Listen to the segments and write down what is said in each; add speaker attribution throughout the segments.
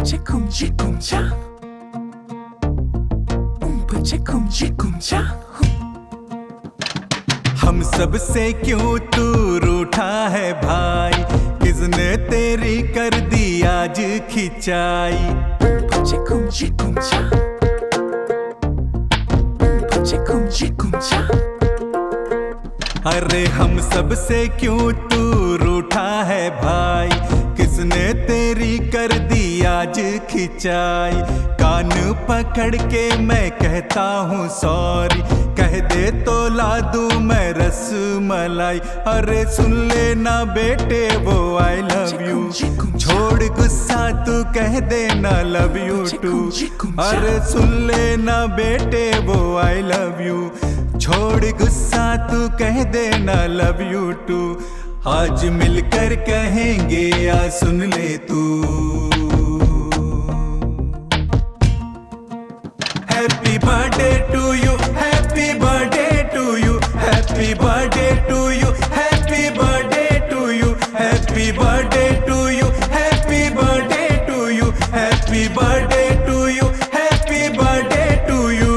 Speaker 1: petit kumchi kumcha, petit kumchi kumcha.
Speaker 2: हम सब से क्यों तू रूठा है भाई, किसने तेरी कर दी आज खिंचाई।
Speaker 1: petit kumchi kumcha, petit kumchi kumcha.
Speaker 2: अरे हम सब से क्यों तू रूठा है भाई, किसने तेरी कर दी आज खिंचाई। कान पकड़ के मैं कहता हूँ सॉरी, कह दे तो ला दूं मैं रस मलाई। अरे सुन लेना बेटे वो आई लव यू, छोड़ गुस्सा तू कह देना लव यू टू। अरे सुन लेना बेटे वो आई लव यू, छोड़ गुस्सा तू कह देना लव यू टू। आज मिलकर कहेंगे या सुन ले तू। Happy birthday to you, happy birthday to you, happy birthday to you, happy birthday to you, happy birthday to you, happy birthday to you, happy birthday to you, happy birthday to you.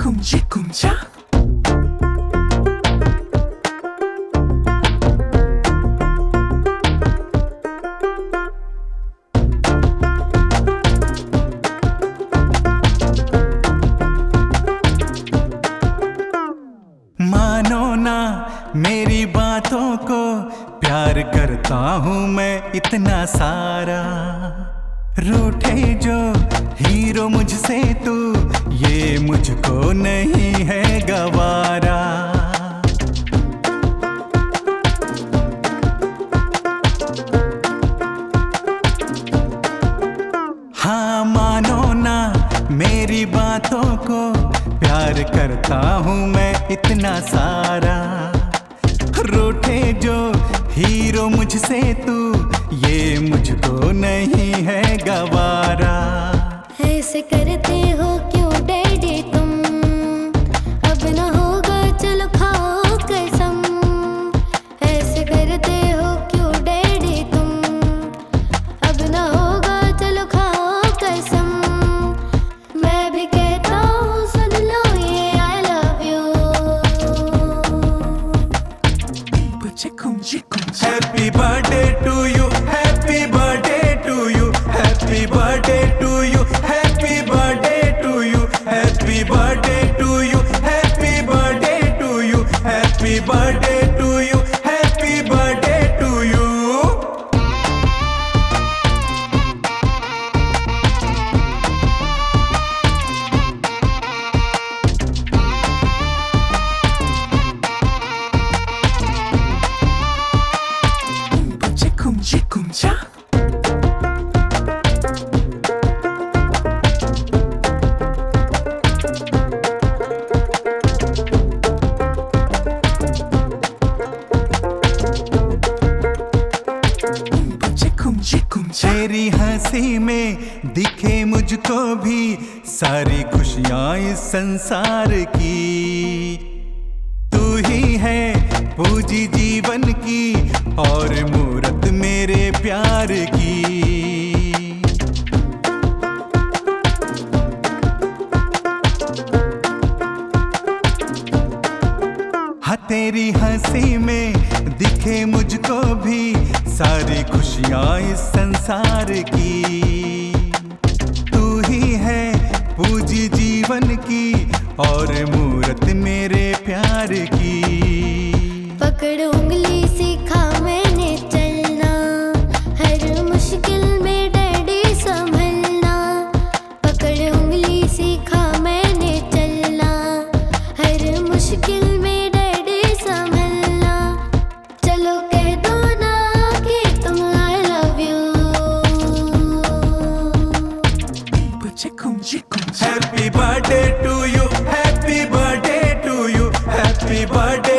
Speaker 1: kumchi kumcha.
Speaker 2: मानो ना मेरी बातों को, प्यार करता हूँ मैं इतना सारा। रूठे जो हीरो मुझसे तू, ये मुझको नहीं है गवारा। हाँ मानो ना मेरी बातों को, प्यार करता हूँ मैं इतना सारा। रूठे जो हीरो मुझसे तू, ये मुझको नहीं है गवारा।
Speaker 3: ऐसे करते हो क्यों डैडी तुम, अब न होगा चलो खाओ कसम। ऐसे करते हो क्यों डैडी तुम, अब न होगा चलो खाओ कसम। मैं भी कहता हूँ सुन लो ये I love you.
Speaker 1: petit kumchi kumcha.
Speaker 2: Happy birthday to you, happy birthday to you, happy birthday to you, happy birthday to you, happy birthday to you, happy birthday to you, happy birthday to you, happy birthday to you.
Speaker 1: petit kumchi kumcha. petit kumchi kumcha.
Speaker 2: तेरी हंसी में दिखे मुझको भी सारी खुशियां इस संसार की। तू ही है पूजी जीवन की, और मूरत मेरे प्यार की। हाँ तेरी हंसी में दिखे मुझको भी सारी खुशियां इस संसार की। तू ही है पूजी जीवन की, और मूरत मेरे प्यार की।
Speaker 3: पकड़ उंगली सीखा मैंने चलना, हर मुश्किल में डैडी संभलना। पकड़ उंगली सीखा मैंने चलना, हर मुश्किल में डैडी संभलना। चलो कह दो ना कि तुम I love you.
Speaker 1: petit kumchi kumcha.
Speaker 2: Happy birthday to you, happy birthday to you, happy birthday